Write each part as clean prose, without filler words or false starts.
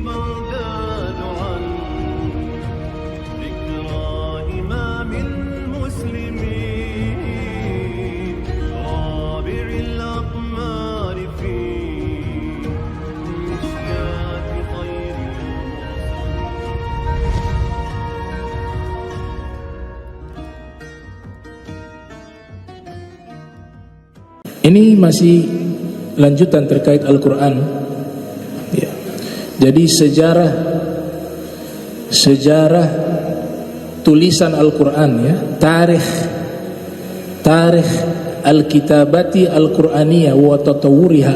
البلدان عن ذكرى إمام المسلمين رابع الأقمار في مشكاة خير Ini masih lanjutan terkait Al-Quran ya. Jadi sejarah tulisan Al-Quran ya, tarikh al-kitabati al-Quraniyah wa tatawuriha.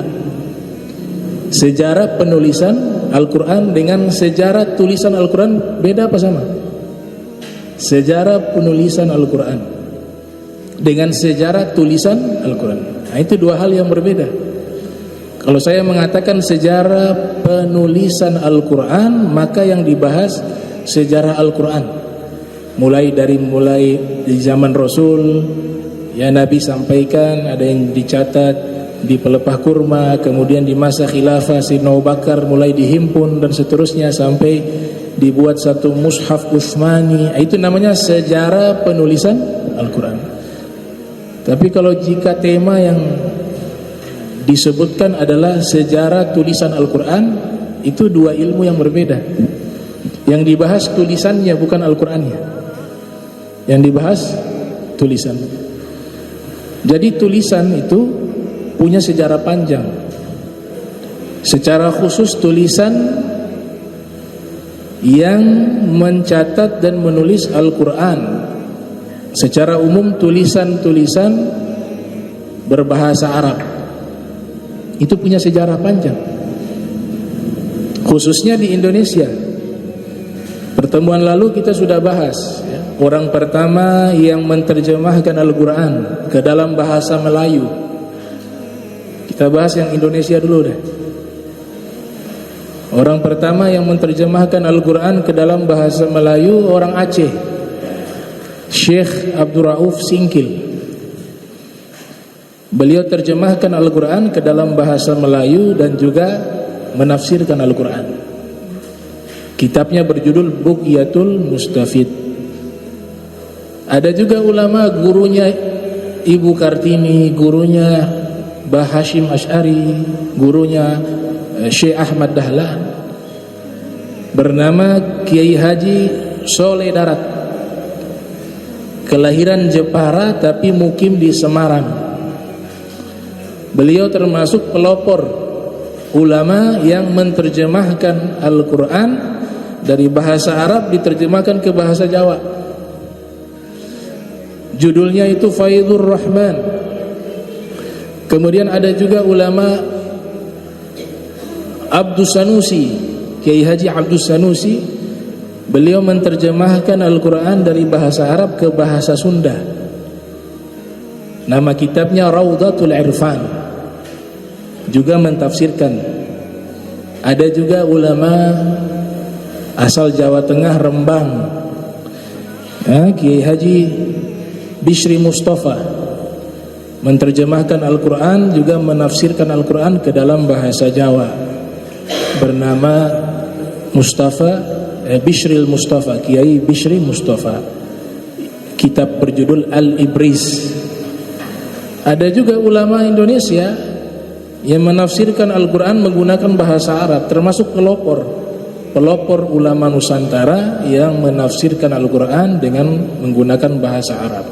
Sejarah penulisan Al-Quran dengan sejarah tulisan Al-Quran beda apa sama? Sejarah penulisan Al-Quran dengan sejarah tulisan Al-Quran, nah, itu dua hal yang berbeda. Kalau saya mengatakan sejarah penulisan Al-Quran, maka yang dibahas sejarah Al-Quran mulai di zaman Rasul ya, Nabi sampaikan, ada yang dicatat di pelepah kurma, kemudian di masa khilafah Sayyidina Abu Bakar mulai dihimpun dan seterusnya sampai dibuat satu mushaf Utsmani. Itu namanya sejarah penulisan Al-Quran. Tapi kalau jika tema yang disebutkan adalah sejarah tulisan Al-Quran, itu dua ilmu yang berbeda. Yang dibahas tulisannya bukan Al-Qurannya. Yang dibahas tulisan. Jadi tulisan itu punya sejarah panjang. Secara khusus tulisan yang mencatat dan menulis Al-Quran. Secara umum tulisan-tulisan berbahasa Arab itu punya sejarah panjang, khususnya di Indonesia. Pertemuan lalu kita sudah bahas ya, orang pertama yang menerjemahkan Al-Quran ke dalam bahasa Melayu. Kita bahas yang Indonesia dulu deh. Orang pertama yang menerjemahkan Al-Quran ke dalam bahasa Melayu orang Aceh, Syekh Abdul Rauf Singkil. Beliau terjemahkan Al-Quran ke dalam bahasa Melayu dan juga menafsirkan Al-Quran. Kitabnya berjudul Bughyatul Mustafid. Ada juga ulama, gurunya Ibu Kartini, gurunya Bah Hashim Asy'ari, gurunya Syekh Ahmad Dahlan, bernama Kiai Haji Soleh Darat, kelahiran Jepara tapi mukim di Semarang. Beliau termasuk pelopor ulama yang menerjemahkan Al-Quran dari bahasa Arab diterjemahkan ke bahasa Jawa. Judulnya itu Faidhur Rahman. Kemudian ada juga ulama Abdus Sanusi, Kiai Haji Abdus Sanusi. Beliau menerjemahkan Al-Quran dari bahasa Arab ke bahasa Sunda. Nama kitabnya Raudhatul Irfan, juga mentafsirkan. Ada juga ulama asal Jawa Tengah, Rembang, Kiai Haji Bishri Mustafa, menerjemahkan Al-Quran juga menafsirkan Al-Quran ke dalam bahasa Jawa, bernama Bishril Mustafa, Kiai Bishri Mustafa. Kitab berjudul Al-Ibris. Ada juga ulama Indonesia yang menafsirkan Al-Quran menggunakan bahasa Arab, termasuk pelopor ulama Nusantara yang menafsirkan Al-Quran dengan menggunakan bahasa Arab.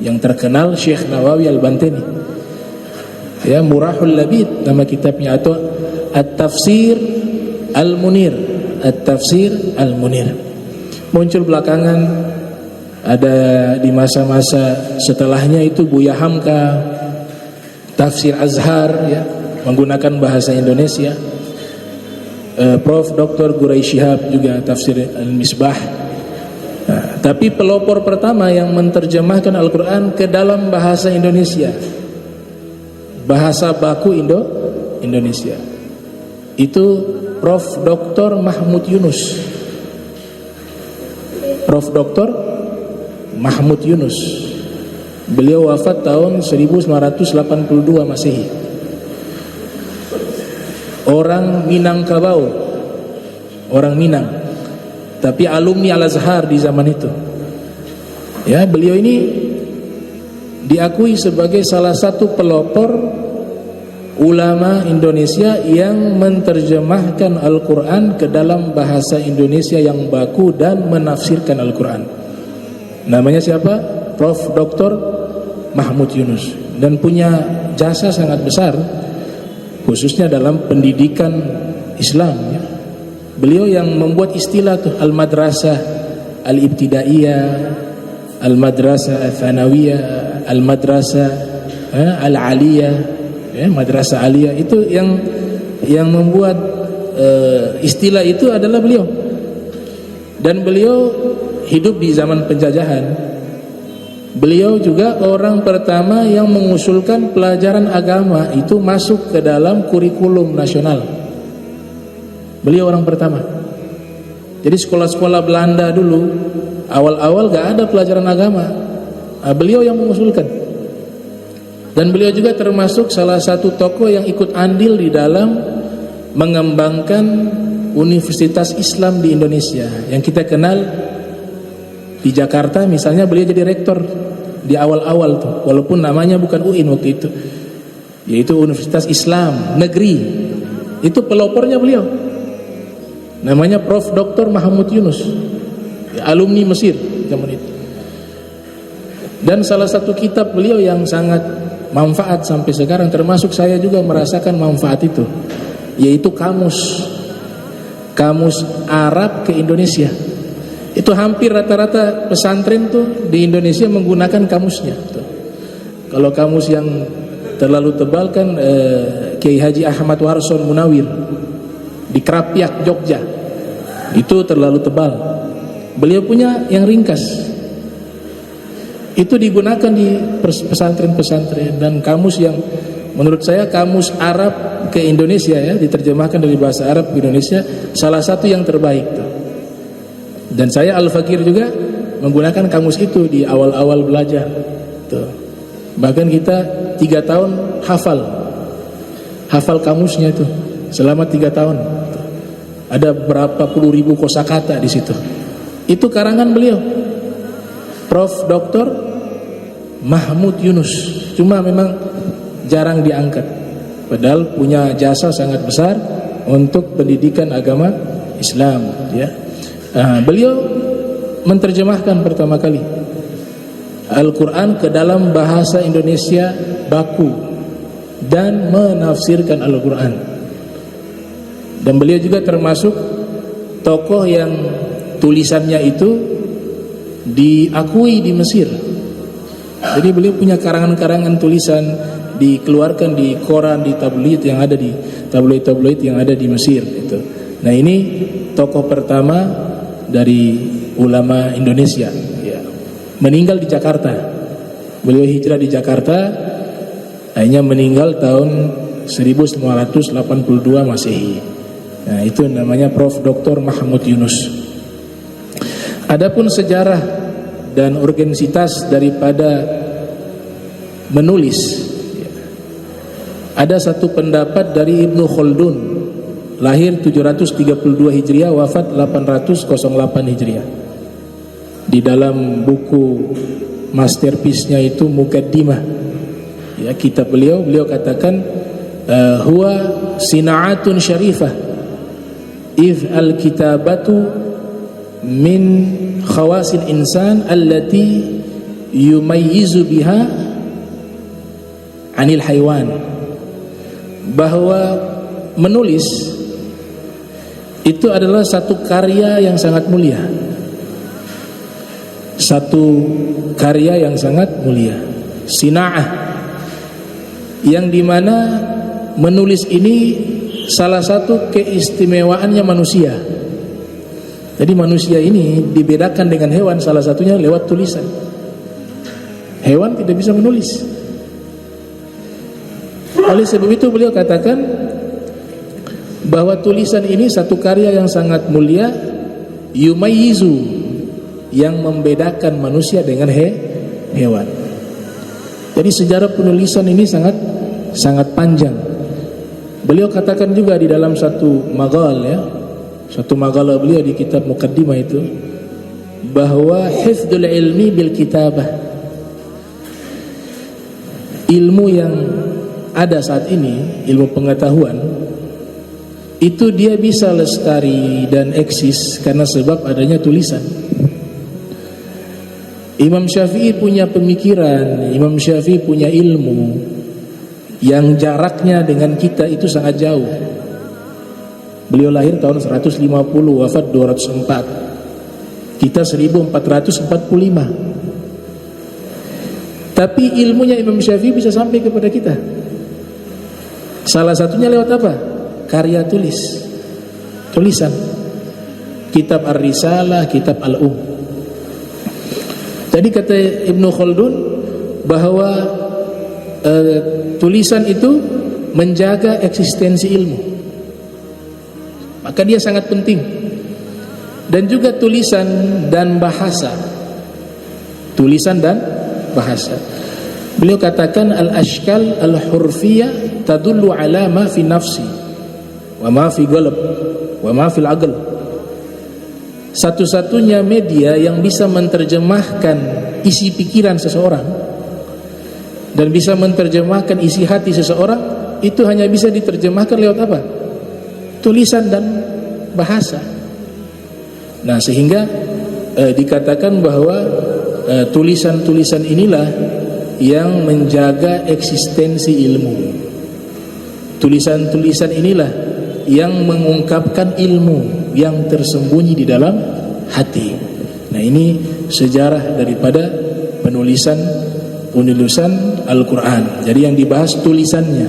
Yang terkenal Syekh Nawawi Al-Bantini ya, Murahul Labid nama kitabnya, atau At-Tafsir Al-Munir. At-Tafsir Al-Munir muncul belakangan. Ada di masa-masa setelahnya itu Buya Hamka, Tafsir Azhar ya, menggunakan bahasa Indonesia. Prof. Dr. Gurai Shihab juga Tafsir Al-Misbah. Nah, tapi pelopor pertama yang menerjemahkan Al-Quran ke dalam bahasa Indonesia, bahasa baku Indonesia, itu Prof. Dr. Mahmud Yunus. Prof. Dr. Mahmud Yunus. Beliau wafat tahun 1982 Masehi. Orang Minangkabau orang Minang, tapi alumni Al-Azhar di zaman itu. Ya, beliau ini diakui sebagai salah satu pelopor ulama Indonesia yang menerjemahkan Al-Quran ke dalam bahasa Indonesia yang baku dan menafsirkan Al-Quran. Namanya siapa? Prof. Dr. Mahmud Yunus, dan punya jasa sangat besar khususnya dalam pendidikan Islam, ya. Beliau yang membuat istilah tuh al-madrasah al-ibtidaiyah, al-madrasah al-thanawiyah, al-madrasah al-aliyah, ya, madrasah aliyah. Itu yang membuat istilah itu adalah beliau. Dan beliau hidup di zaman penjajahan. Beliau juga orang pertama yang mengusulkan pelajaran agama itu masuk ke dalam kurikulum nasional. Beliau orang pertama. Jadi sekolah-sekolah Belanda dulu awal-awal gak ada pelajaran agama. Beliau yang mengusulkan. Dan beliau juga termasuk salah satu tokoh yang ikut andil di dalam mengembangkan Universitas Islam di Indonesia. Yang kita kenal di Jakarta misalnya, beliau jadi rektor di awal-awal tuh, walaupun namanya bukan UIN waktu itu, yaitu Universitas Islam Negeri. Itu pelopornya beliau, namanya Prof. Dr. Mahmud Yunus, ya, alumni Mesir zaman itu. Dan salah satu kitab beliau yang sangat manfaat sampai sekarang, termasuk saya juga merasakan manfaat itu, yaitu Kamus Arab ke Indonesia. Itu hampir rata-rata pesantren tuh di Indonesia menggunakan kamusnya tuh. Kalau kamus yang terlalu tebal kan Kiai Haji Ahmad Warson Munawir di Krapyak, Jogja, itu terlalu tebal. Beliau punya yang ringkas, itu digunakan di pesantren-pesantren. Dan kamus yang menurut saya kamus Arab ke Indonesia, ya, diterjemahkan dari bahasa Arab ke Indonesia, salah satu yang terbaik tuh. Dan saya Al-Fakir juga menggunakan kamus itu di awal-awal belajar tuh. Bahkan kita 3 tahun hafal kamusnya itu selama 3 tahun tuh. Ada berapa puluh ribu kosakata di situ. Itu karangan beliau, Prof. Dr. Mahmud Yunus. Cuma memang jarang diangkat, padahal punya jasa sangat besar untuk pendidikan agama Islam, ya. Beliau menerjemahkan pertama kali Al-Quran ke dalam bahasa Indonesia baku dan menafsirkan Al-Quran. Dan beliau juga termasuk tokoh yang tulisannya itu diakui di Mesir. Jadi beliau punya karangan-karangan tulisan dikeluarkan di koran, di tabloid yang ada di tabloid yang ada di Mesir itu. Nah, ini tokoh pertama dari ulama Indonesia, ya. Meninggal di Jakarta. Beliau hijrah di Jakarta, akhirnya meninggal tahun 1982 Masehi. Nah, itu namanya Prof. Dr. Mahmud Yunus. Adapun sejarah dan urgensitas daripada menulis, ya, ada satu pendapat dari Ibnu Khaldun, lahir 732 Hijriah, wafat 808 Hijriah. Di dalam buku masterpiece-nya itu Muqaddimah, ya, kitab beliau katakan huwa sina'atun syarifah idh al-kitabatu min khawasil insan allati yumayyizu biha anil haywan. Bahwa menulis itu adalah satu karya yang sangat mulia. Satu karya yang sangat mulia, sina'ah, yang dimana menulis ini salah satu keistimewaannya manusia. Jadi manusia ini dibedakan dengan hewan salah satunya lewat tulisan. Hewan tidak bisa menulis. Oleh sebab itu beliau katakan bahwa tulisan ini satu karya yang sangat mulia, yumayyizu, yang membedakan manusia dengan hewan. Jadi sejarah penulisan ini sangat panjang. Beliau katakan juga di dalam satu maqal, ya, Suatu makalah beliau di kitab Muqaddimah itu, bahwa hifdzul ilmi bil kitabah, ilmu yang ada saat ini, ilmu pengetahuan itu dia bisa lestari dan eksis karena sebab adanya tulisan. Imam Syafi'i punya pemikiran, Imam Syafi'i punya ilmu yang jaraknya dengan kita itu sangat jauh. Beliau lahir tahun 150, wafat 204. Kita 1445. Tapi ilmunya Imam Syafi'i bisa sampai kepada kita. Salah satunya lewat apa? Karya tulisan. Kitab Ar-Risalah, kitab Al-Um. Jadi kata Ibnu Khaldun bahwa tulisan itu menjaga eksistensi ilmu. Maka dia sangat penting. Dan juga tulisan dan bahasa. Tulisan dan bahasa. Beliau katakan al-ashkal al-hurfiyah tadullu ala ma fi nafsi wa ma fi qalb wa ma fil aql. Satu-satunya media yang bisa menerjemahkan isi pikiran seseorang dan bisa menerjemahkan isi hati seseorang itu hanya bisa diterjemahkan lewat apa? Tulisan dan bahasa. Nah, sehingga dikatakan bahwa tulisan-tulisan inilah yang menjaga eksistensi ilmu. Tulisan-tulisan inilah yang mengungkapkan ilmu yang tersembunyi di dalam hati. Nah, ini sejarah daripada penulisan Al-Quran. Jadi yang dibahas tulisannya.